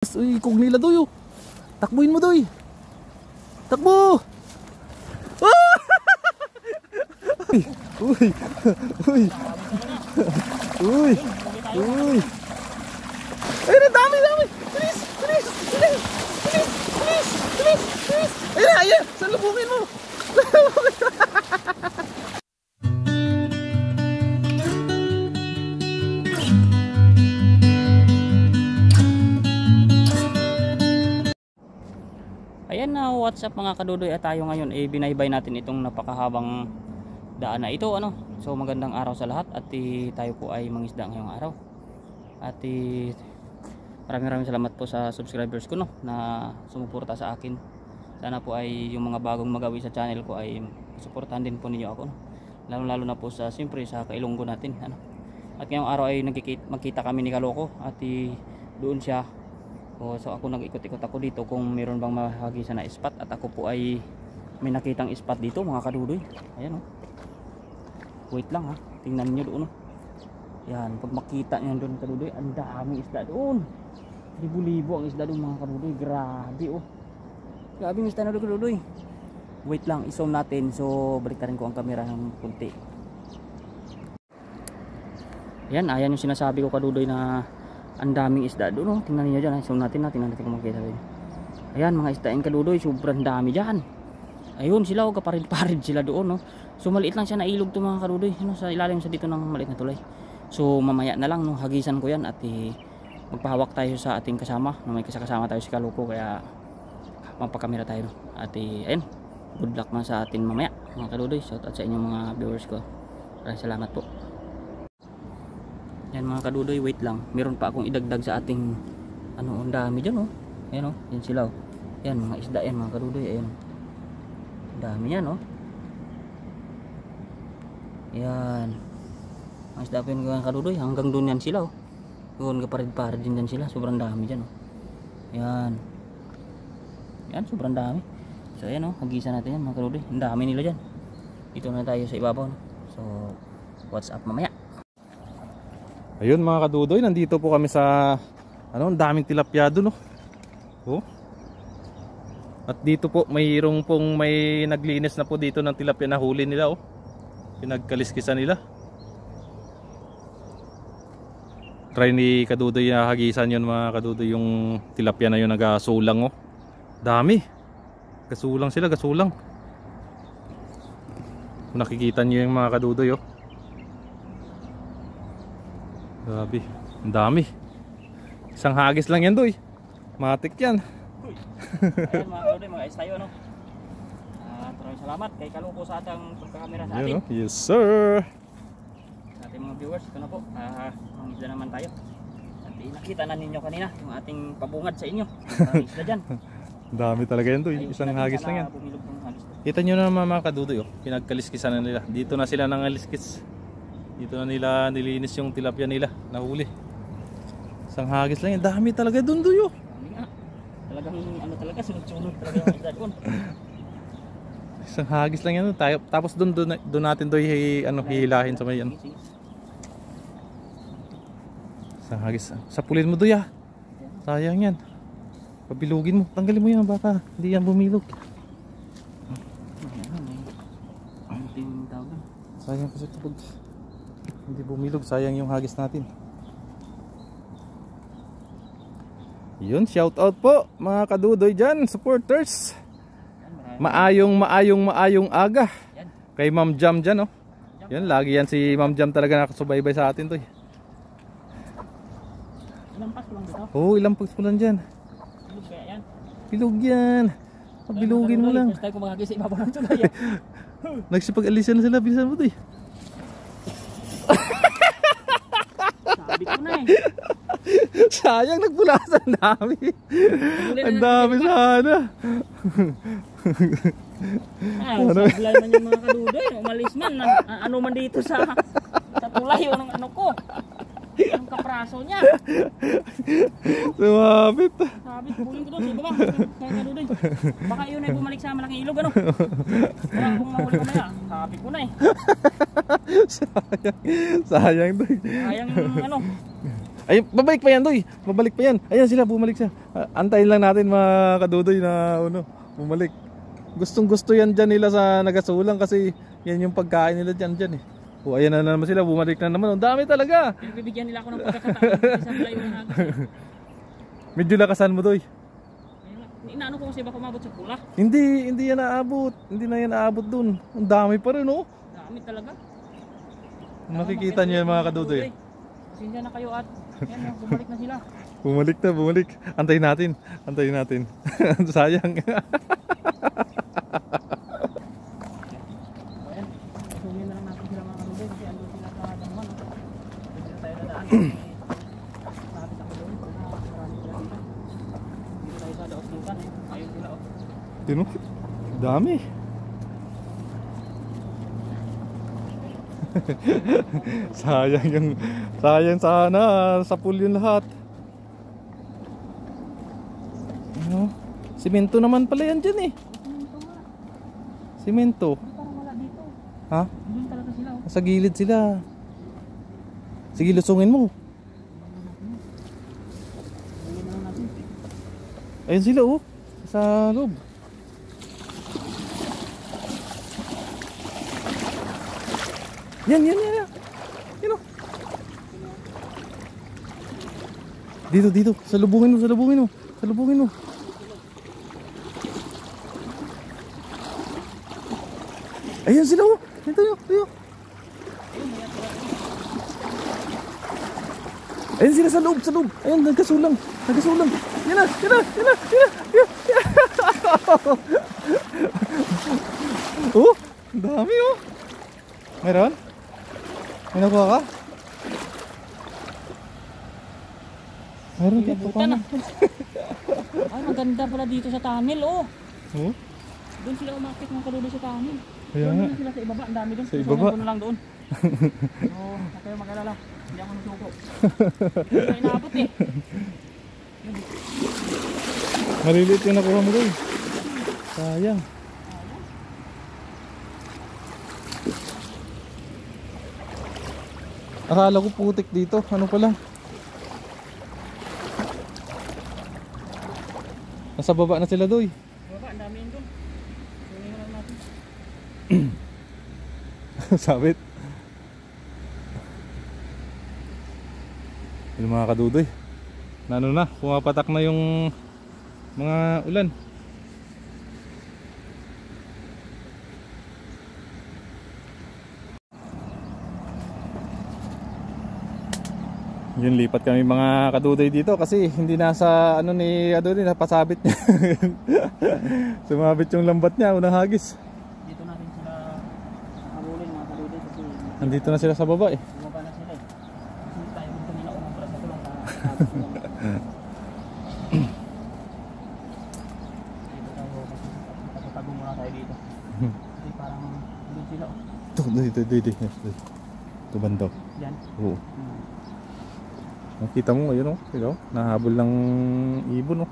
Uy, kog nila doy oh. Takbuhin mo doy. Takbo! Ah! Uy! Uy! Uy! Uy! Ayun, ang dami, dami! Bilis! Bilis! Bilis! Bilis! Bilis! Bilis! Bilis! Ayun, ayun! Salubungin mo! Ayan na, what's up mga kadudoy, at tayo ngayon binaybay natin itong napakahabang daan na ito, ano. So magandang araw sa lahat, at tayo po ay mangisda ngayong araw. At maraming salamat po sa subscribers ko, no, na sumuporta sa akin. Sana po ay yung mga bagong magawi sa channel ko ay suportahan din po ninyo ako, no? Lalo na po sa siyempre sa kailunggo natin, ano. At ngayong araw ay magkita kami ni Kaloko, at doon siya. So ako nag-ikot-ikot ako dito kung meron bang mahagisan na spot, at ako po ay may nakitang spot dito mga kadudoy. Ayan oh. Wait lang ha. Tingnan niyo doon oh. Yan, pag makita niyo doon kadudoy, ang daming isda doon. Libo-libo ang isda doon mga kadudoy. Grabe oh. Grabe ang isda na doon kadudoy. Wait lang, i-zoom natin. So baliktarin ko ang camera ng kunti. Yan, ayan yung sinasabi ko kadudoy na ang daming isda doon, oh. Tingnan niyo dyan, zoom natin tingnan natin kung makikita rin. Ayan mga isda yung kadudoy, sobrang dami dyan. Ayun sila, oh, kaparid-parid sila doon, no. So maliit lang siya na ilog to mga kadudoy, no, sa ilalim sa dito ng maliit na tulay. So mamaya na lang, no, hagisan ko yan, at magpahawak tayo sa ating kasama, no, may kasama tayo si Kaloko, kaya magpakamera tayo, no. At ayun, good luck na sa atin mamaya mga kadudoy. Shout out sa inyong mga viewers ko, maraming salamat po. Yan mga kadudoy, wait lang. Meron pa akong idagdag sa ating ano, ang dami dyan oh. Ayan oh, yan sila oh. Yan mga isda yan mga kadudoy, ayan. Ang dami yan oh. Yan. Ang isda pa yun mga kadudoy, hanggang doon yan sila oh. Doon kaparid-parid din dyan sila, sobrang dami dyan oh. Yan. Yan, sobrang dami. So ayan oh, hagisan natin yan mga kadudoy. Ang dami nila dyan. Dito na tayo sa ibabaw no? So what's up mamaya. Ayun mga kadudoy, nandito po kami sa ano, daming tilapia doon, no? Oh. At dito po mayroong pong may naglinis na po dito ng tilapia na huli nila, oh. Pinagkaliskisan nila. Try ni kadudoy na hagisan yun mga kadudoy, yung tilapia na yun nagasulang, oh. Dami. Gasulang sila, gasulang. Kung nakikita nyo yung mga kadudoy, oh. Grabe, ang dami. Isang hagis lang yan doy. Matik yan. Ayan mga kadudoy, mga is tayo no. Maraming salamat kay Kaloko sa atang pagkakamera sa atin. Yes sir. Sa ating mga viewers, ito na po. Ang isda naman tayo. At nakita na ninyo kanina yung ating pabungad sa inyo. Ang isda dyan. Dami talaga yan doy. Isang hagis lang yan. Kita nyo na mga kadudoy, oh. Pinagkaliskisan na nila. Dito na sila nangaliskis. Dito na nila nilinis yung tilapia nila, nahuli. Isang hagis lang yan, dami talaga doon doy oh. Dami nga. Talagang ano talaga, sunod-sunod talaga yung isda doon. Isang hagis lang yan, tapos doon natin doy ano, hihilahin sa may ano. Isang hagis. Sapulin mo doy ah. Sayang yan. Pabilugin mo, tanggalin mo yan baka hindi yan bumilog. Sayang kasi ito, hindi bumilog, sayang yung hagis natin. Yun, shout out po mga kadudoy dyan, supporters. Maayong aga kay Ma'am Jam dyan oh. Yan, lagi yan si Ma'am Jam talaga nakasubaybay sa atin to eh. Ilang pas lang dito? Oo, ilang pas ko lang dyan. Bilog kaya yan? Bilog yan. Bilugin mo lang. First time ko makagis sa ibabaw ng tulay. Nagsipag-alisan na sila, bilisan mo to eh. Sabi ko na eh. Sayang, nagpulasan. Ang dami. Ang dami sana. Sablay man yung mga kadudoy. Umalis man. Ano man dito sa tulay. Ano ko. Ang kapraso niya. Sumabit. Sabit, buling ko doon. Sige ba? Kaya kadudoy. Baka yun ay bumalik sa malaking ilog. Ano? Parang kung mahuli ko na yan. Sabi ko na eh. Sayang doy. Sayang yung ano. Ay, babalik pa yan, Doy. Babalik pa yan. Ayan sila, bumalik siya. Antayin lang natin mga kadudoy na bumalik. Gustong gusto yan dyan nila sa nagasulang kasi yan yung pagkain nila dyan eh. O ayan na naman sila, bumalik na naman. Ang dami talaga. Bibigyan nila ako ng pagkakataon sa layo ng agos. Medyo lakasan mo, Doy. Inaano ko kasi baka umabot sa pula. Hindi yan naabot. Hindi na yan naabot dun. Ang dami pa rin, oh. Dami talaga. Nakikita niyo yan mga kadudoy. Pasensya na kayo at yan, bumalik na sila. Bumalik. Antayin natin. Sayang. Ayan, sumin na lang natin sila mga kadudoy kasi andun sila sa dangman. Hindi na tayo dadaan. Sabi sa kadudoy, marami sila dito. Dito tayo sa daos lukan eh. Ayun sila oh. Tino? Dami. sayang sana sa pool yung lahat. Ano? Simento naman pala yan dyan eh. Simento. Parang wala dito. Ha? Andun talaga sila oh. Sa gilid sila. Sige, lusungin mo. Ayun na lang natin. Ayun sila oh. Sa loob. Yan. Yan oh. Dito. Salubungin mo. Ayan sila oh. Tayo. Ayan sila sa loob. Ayan, nagkasulang. Yan na. Oh, dami oh. Meron? May nakuha ka? Meron dito ka na. Ay, maganda pala dito sa tunnel oh. Oh? Doon sila umakit ng kadudoy sa tunnel. Kaya Doon nga. na sila sa ibaba, ang dami doon. Sa ibaba? Doon lang doon. So, huwag kayo mag-alala. Hindi ako nasuko. Hindi ko inaabot eh. Maliliit yung nakuha mo doon. Sayang. Akala ko putik dito. Ano pala? Nasa baba na sila, Doy. Baba, ang dami yun doon. Kunin lang natin. Sabit. Yung mga kadudoy. Ano na, pumapatak na yung mga ulan. Yun, lipat kami mga kadudoy dito kasi hindi nasa ano ni Kadudoy, napasabit niya. Sumabit yung lambat niya, unang hagis. Dito natin sila habulin mga kadudoy kasi Nandito na sila sa baba eh. bumaba na sila eh. Kasi tayo kung kanina umabra sa tulong na dito tayo magtatago muna tayo dito. Kasi parang doon sila oh. Ito banda. Yan. Oo. Nakita mo, ayun oh, ikaw, nahabol ng ibon oh.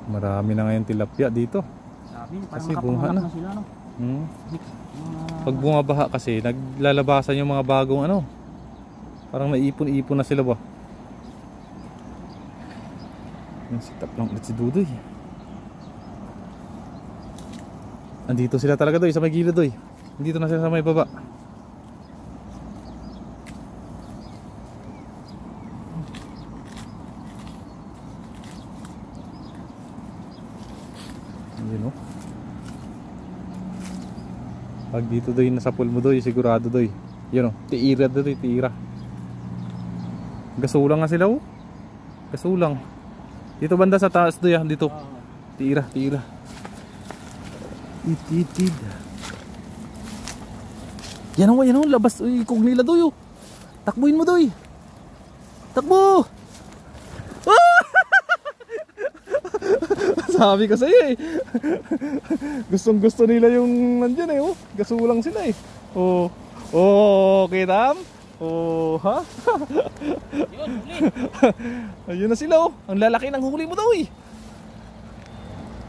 Marami na ngayon tilapia dito. Sabi, parang Kasi bunga nakapangulak na. na sila no. Mix. Pag bumabaha kasi, naglalabasan yung mga bagong ano. Parang naipon-ipon na sila ba. Yung sitap lang ulit si Dudoy. Andito sila talaga, Doy, sa may gilid, Doy. Andito na sila sa may baba. Ayun oh. Pag dito, Doy, nasa pool mo, Doy, sigurado, Doy. Yun oh, tiira, Doy, tiira. Gasulang nga sila oh. Gasulang. Dito banda sa taas, Doy, ah. Dito. Tiira. Ititid. Yan oh, labas ikog nila, Doy oh. Takbuhin mo, Doy. Takbo. Sabi ko sa'yo eh. Gustong gusto nila yung nandyan eh oh. Gasulang sila eh. Oh, kitam? Oh, ha? Yun, huli. Ayun na sila oh. Ang lalaki ng huli mo, Doy.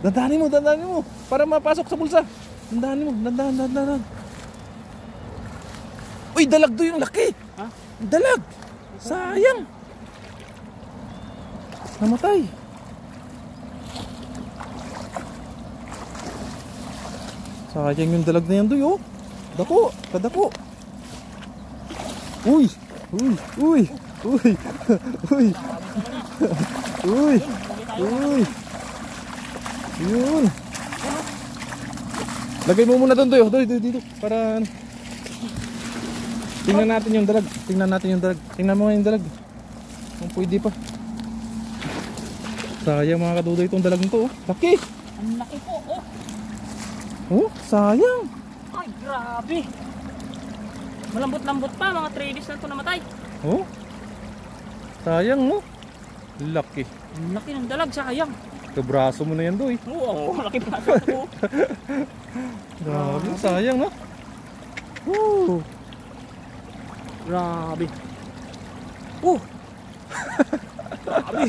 Dandanin mo para mapasok sa bulsa. Dandanin mo. Uy, dalag doon yung laki. Ha? Dalag. Sayang. Namatay. Sayang yung dalag na yan doy, oh. Dako, kadako. Uy, uy, uy, uy, uy, uy, uy. Yun. Lagay mo muna doon, doy, doy, dito, para ano. Tingnan natin yung dalag. Tingnan natin yung dalag. Tingnan mo nga yung dalag. Kung pwede pa. Sayang mga kadudoy itong dalag nito, oh. Laki. Ang laki po, oh. Oh, sayang. Ay, grabe. Malambot-lambot pa, mga 3 days na ito namatay. Oh. Sayang, no. Laki. Ang laki ng dalag, sayang. Kabraso mo na yan, doy. Oo, laki pa ito. Grabe, sayang, no. Woo. Grabe. Oh. Grabe.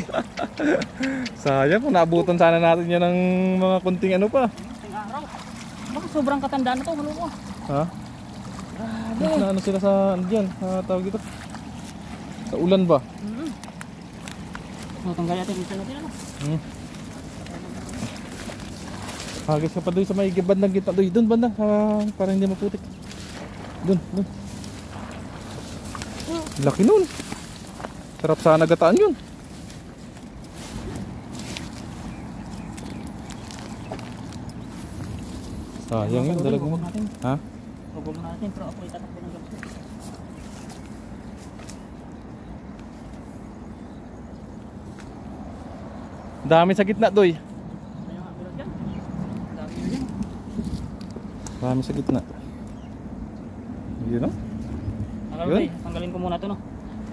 Sayang kung naabutan sana natin yan ng mga kunting ano pa. Ting araw. Baka sobrang katandaan na to, ano ko. Ha? Grabe. Na ano sila sa ano dyan? Tawag ito? Sa ulan ba? Tanggal natin dito natin ano. Hagis ka pa doon sa may bandang gitna doon. Doon banda, para hindi maputik. Doon. Laki nun. Sarap sana gataan yun. Sayang yun, dalag mo. Ha? Huwag mo natin, pero ako itatakbo ng gamit. Dami sa gitna, doy. Kaya nga, bilog yan. Dami yun yan. Dami sa gitna. Yun, no? Tanggalin ko muna ito, no?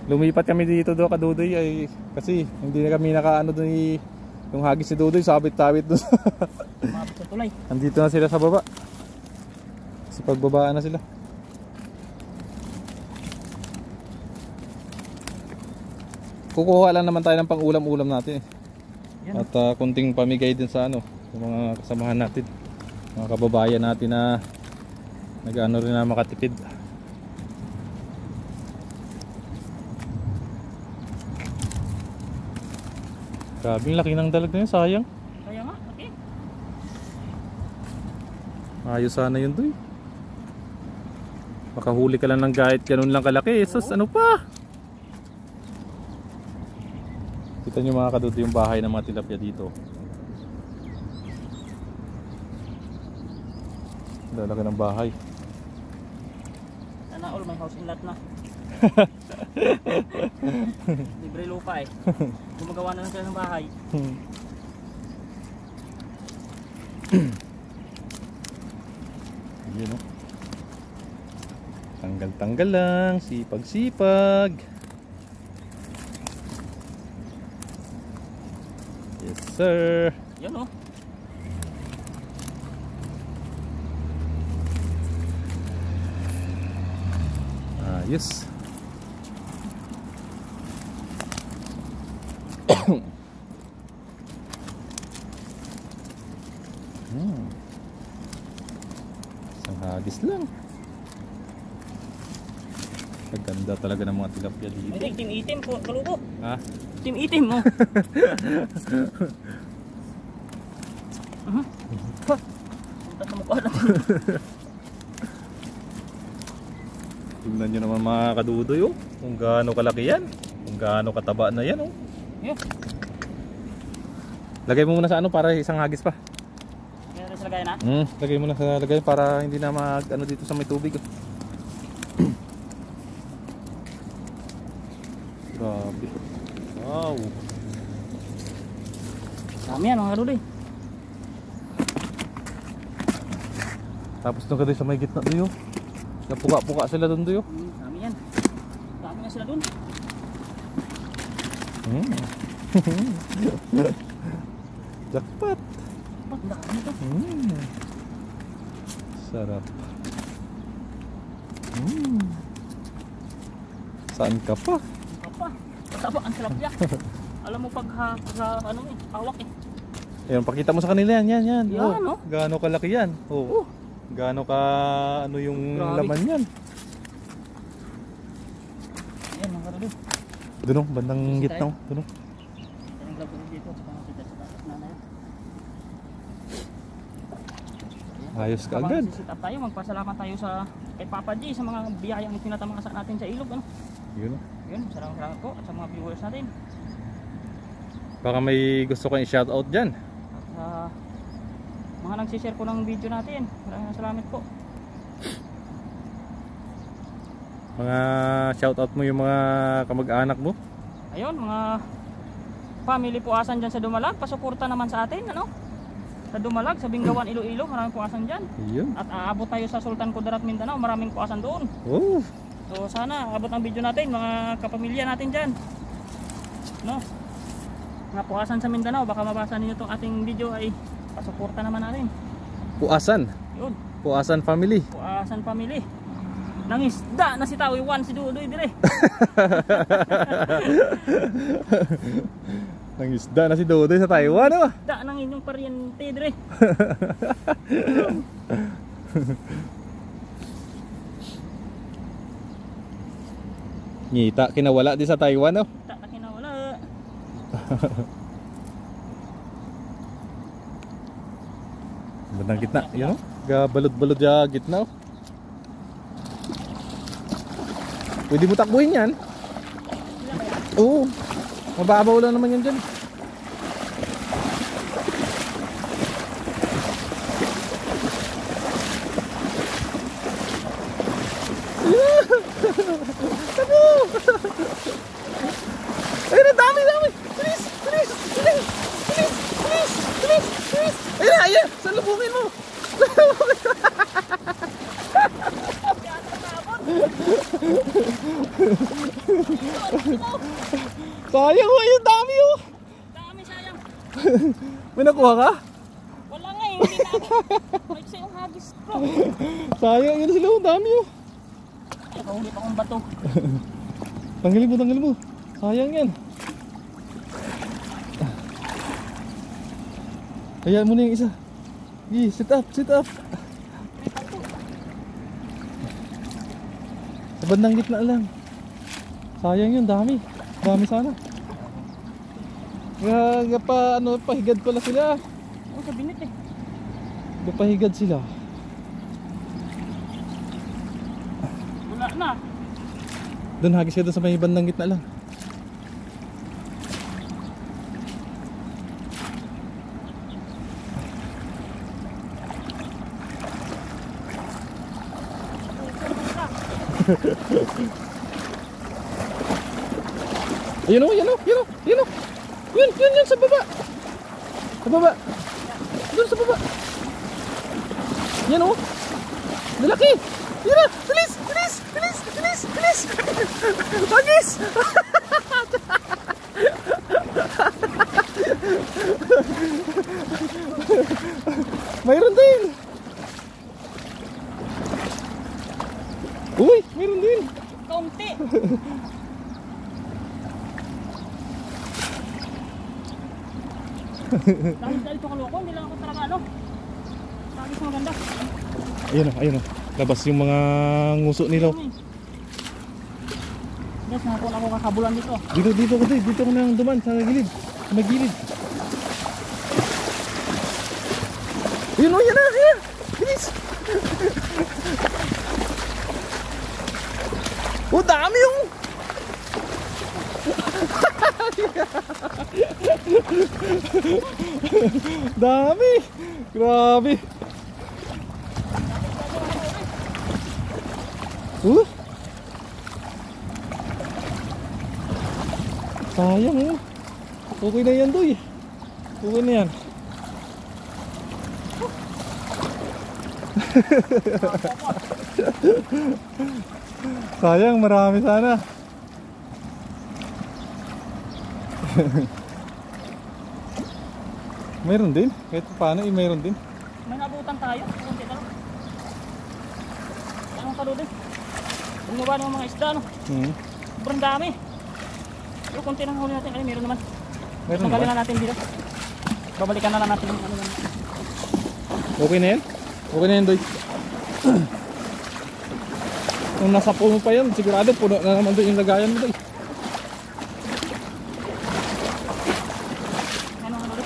Lumipat kami dito do, kadudoy, ay kasi hindi na kami nakaano doon yung hagis si Dudoy, sabit-sabit doon. Mabot sa tulay. Andito na sila sa baba. Kasi pagbabaan na sila. Kukuha lang naman tayo ng pang-ulam-ulam natin, eh. Yan. At kunting pamigay din sa ano, sa mga kasamahan natin, mga kababayan natin na nag-ano rin na makatipid. Grabe, laki ng dalag na yun, sayang. Kaya nga, okay. Ayos sana yun, doy. Makahuli ka lang ng kahit ganun lang kalaki. Sus, ano pa? Kita nyo mga kadudoy yung bahay ng mga tilapia dito. Lalaki ng bahay. Sana all, may house in lot na. Libre lupa, eh. Gumagawa na lang sila ng bahay. Yun, no? Tanggal-tanggal lang, sipag-sipag. Yes sir. Yan, oh. Ayos. Isang hagis lang. Maganda talaga ng mga tilapia dito. Ay, team itim po, kalubo. Ha? Team itim, oh. Punta sa mukha natin. Tingnan nyo naman mga kadudoy, oh. Kung gaano kalaki yan. Kung gaano kataba na yan, oh. Yeah. Lagay mo muna sa ano para isang hagis pa. Kaya rin sa lagay na? Lagay mo na sa lagay para hindi na mag ano dito sa may tubig, oh. Grabe. Wow. Dami yan mga kadudoy. Tapos doon ka doon sa may gitna doon, oh. Napuka-puka sila doon doon, oh. Dami yan. Dami nga sila dun. Jackpot. Ba't dami ito? Sarap. Saan ka pa? Papa, mataba ang tilapia. Alam mo pag ano eh, hawak eh. Ayun, pakita mo sa kanila yan, yan. Yan, Oh, no? gaano kalaki yan. Oh. Gaano ka ano yung Grabe. laman yan. Kadoy. Doon, bandang gitna. Doon. Ang vlog ko dito at saka nakita sa taas nanay. Ayos ka Habang agad. nagsisit up tayo, magpasalamat tayo sa kay Papa G sa mga biyayang itinatamaan natin sa ilog, ano. Yun. Yun, salamat po at sa mga viewers natin. Baka may gusto kong i-shoutout dyan. At sa mga nagsishare po ng video natin, maraming salamat po. Mga shoutout mo yung mga kamag-anak mo. Ayun, mga family po asan dyan sa Dumalag, pasuporta naman sa atin, ano? Sa Dumalag, sa Bingawan, Iloilo, maraming po asan dyan. Yun. At aabot tayo sa Sultan Kudarat, Mindanao, maraming po asan doon. Oh. So sana abot ang video natin, mga kapamilya natin dyan, no? Mga puasan sa Mindanao, baka mabasa ninyo itong ating video, ay pasuporta naman natin. Puasan. Yun, Puasan family. puasan family. Nangisda na si Tawi One, si Dudoy dire. Nangisda na si Dodoy sa Taiwan, oh. Da ng inyong paryente dire. Ngita, kinawala di sa Taiwan, oh. Da na kinawala. Bandang gitna, yun, oh. Gabalod-balod ya gitna, oh. Pwede mo takbuhin yan. Oo. Mababaw lang naman yan dyan. Ayun na, dami. Bilis. Ayun na, ayun. Salubungin mo. Sayang, ayun, dami, oh. Dami sayang. May nakuha ka? Wala nga, hindi na ako. May isa yung hagis ko. Sayang, yun sila, oh, dami, oh. Ay, kahuli pa akong bato. Tanggalin mo. Sayang yan. Hayaan mo na yung isa. Sit up. Sa bandang gitna lang. Sayang yun, dami sana. Pahigad pala sila. Oo, sa binit eh. Pahigad sila. Wala na. Doon hagis ka doon sa may bandang gitna lang. Ayun oh. Yun sa baba. Doon sa baba. Yan oh. Lalaki. Yan na. Bilis. Hagis. Mayroon din. Uy, mayroon din. Kaunti. Dahil ito kaloko, hindi lang ako talaga ano. Hagis maganda. Ayun oh. Labas yung mga nguso nila. Yes, nakapon ako kakabulan dito. Dito ko na duman sa gilid. Sa magilid. Ayun oh, yan na. Bilis. Oh, dami yung. Dami. Grabe. Sayang oh. Okay na yan, Doy. Okay na yan. Sayang, marami sana. Mayroon din. Kahit paano, mayroon din. May nabutan tayo. Kunti na lang. Anong kalo din? Bumaba ng mga isda, no? Sobrang dami. Pero kunti lang huli natin. Ay, meron naman. Tanggalin na natin dito. Babalikan na lang natin yung ano naman. Okay na yan? Okay na yan, Doy. Kung nasa puno pa yan, sigurado puno na naman doon yung lagayan mo, Doy.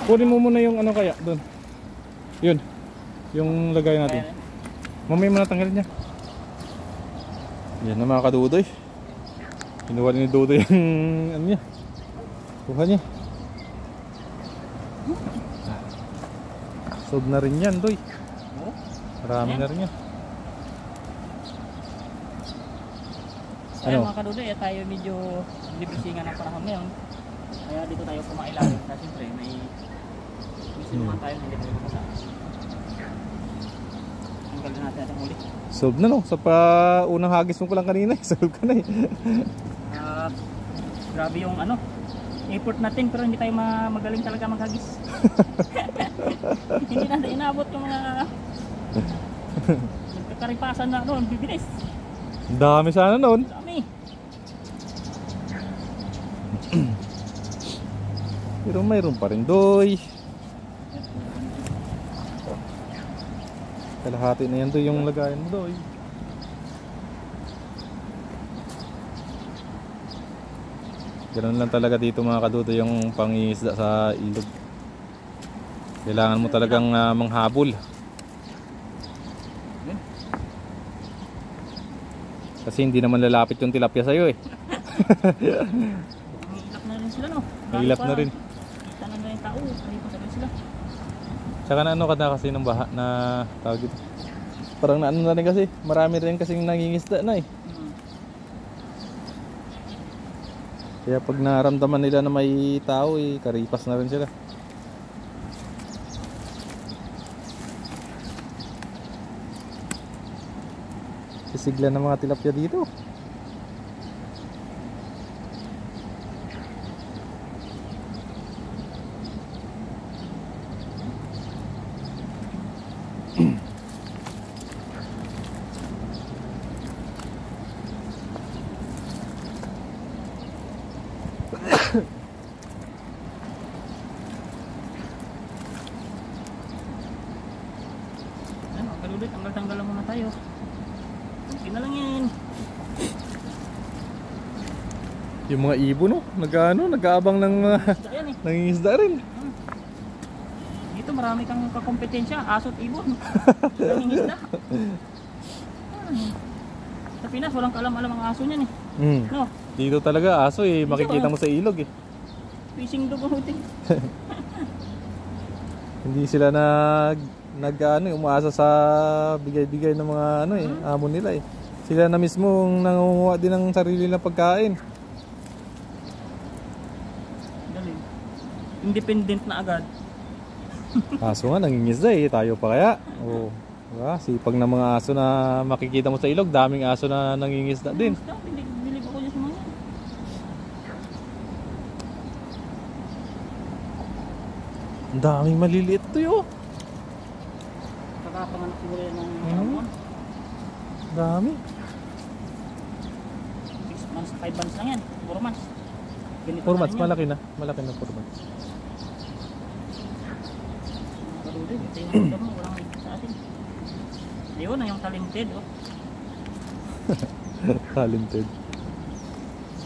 Kunin mo muna yung ano kaya doon. Yun. Yung lagay natin. Mamaya mo natanggalin niya. Yan na mga kadudoy. Kinuha ni Dudoy yung ano niya. Kuha niya. Sob na rin yan, Doy. Marami na rin yan. So ayun mga kadudoy, tayo medyo libisingan ng panahon ngayon. Kaya dito tayo kumailalim. Kasi siyempre may sinuman tayo, hindi tayo makasama. Tanggalin natin itong huli. Sob na no, sa unang hagis mo ko lang kanina, sob ka na eh. Grabe yung ano, effort natin pero hindi tayo magaling talaga maghagis. Hindi natin inabot yung mga nagkakaripasan na noon, bibilis. Ang dami sana noon. Dami. Pero mayroon pa rin, Doy. Kalahati na yan, Doy, yung lagayan mo, Doy. Ganun lang talaga dito mga kadudo yung pangingisda sa ilog. Kailangan mo talagang manghabol. Kasi hindi naman lalapit yung tilapia sa'yo eh. Mahilap na rin sila no? Mahilap na rin. Kita na yung tao, mahilap na rin sila. Tsaka na ano ka na kasi ng baha na tawag dito. Parang naano na rin kasi, marami rin kasing nangingisda na eh. Kaya pag naramdaman nila na may tao eh, karipas na rin sila. Sisigla ng mga tilapia dito. Kalulit, tanggal-tanggalan muna tayo. Okay na lang yan. Yung mga ibon no, nag-aabang ng nangingisda rin. Dito marami kang kakompetensya, aso't ibon. Nangingisda. Sa Pinas walang kaalam-alam ang aso niyan eh. No? Dito talaga aso eh, makikita mo sa ilog eh. Fishing dog ang huting. Hindi sila umaasa sa bigay-bigay ng mga amo nila eh. Sila na mismo ang nangunguha din ng sarili ng pagkain. Galing. Independent na agad. Aso nga nangingisda eh, tayo pa kaya. Oh, diba? Sipag ng mga aso na makikita mo sa ilog, daming aso na nangingisda din. Bilib ako dyan sa mga yan. Ang daming maliliit to yun. Kakapanganak siguro yan ng hamon. Dami. 6 months, 5 months lang yan. 4 months. 4 months, malaki na. Malaki na 4 months. Kalulit, tingnan mo, walang higit sa atin. Ayun na yung talented oh. Talented.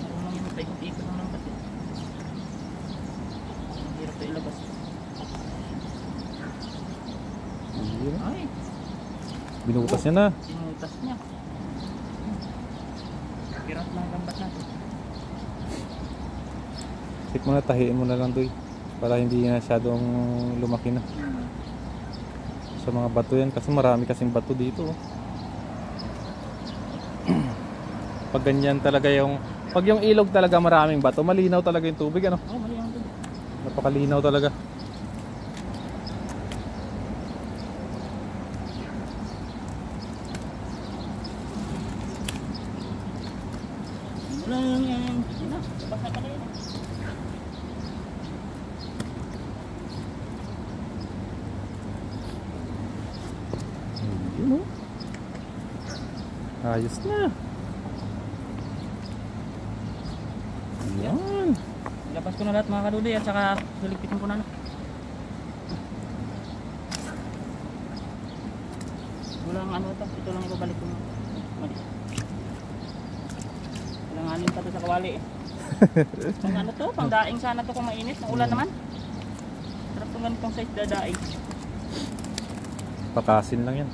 Marunong yung paikot-ikot ng lambat eh. Ang hirap ito ilabas. Ay, Binutas niya na. sinutas niya. Pirat lang lambat natin. Check mo na, tahiin mo na lang doy. Para hindi na masyadong lumaki na. Sa mga bato yan. Kasi marami kasing bato dito. Pag ganyan talaga yung... Pag yung ilog talaga maraming bato, malinaw talaga yung tubig ano? Oo, malinaw tubig. Napakalinaw talaga. Wala lang yan. Yun na, labas na pala yun. Yun o. Ayos na. Yan. Ilabas ko na lahat mga kaduloy at saka suligpitin ko na. Walang ano to, ito lang ibabalik ko. Mali. Anin pa to sa kawali eh. Pang ano to, pang daing sana to kung mainit, naulan naman. Sarap to itong ganitong size dadaing. Pakasin lang yan.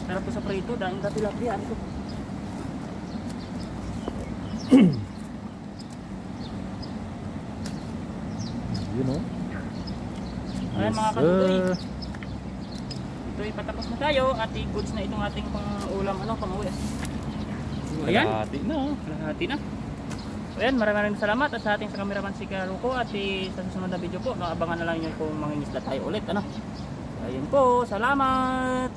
Sarap po sa prito, daing ka tilapia. Ano to? Yun o. Ayan mga kadudoy. Ito ay patapos na tayo at i-goods na itong ating pang-ulam, pang-uwi. Ayan. Kalahati na. Kalahati na. So ayan, maraming salamat at sa ating sa cameraman si Karuko at sa susunod na video po, abangan na lang nyo kung mangingisda tayo ulit. Ayun po, salamat!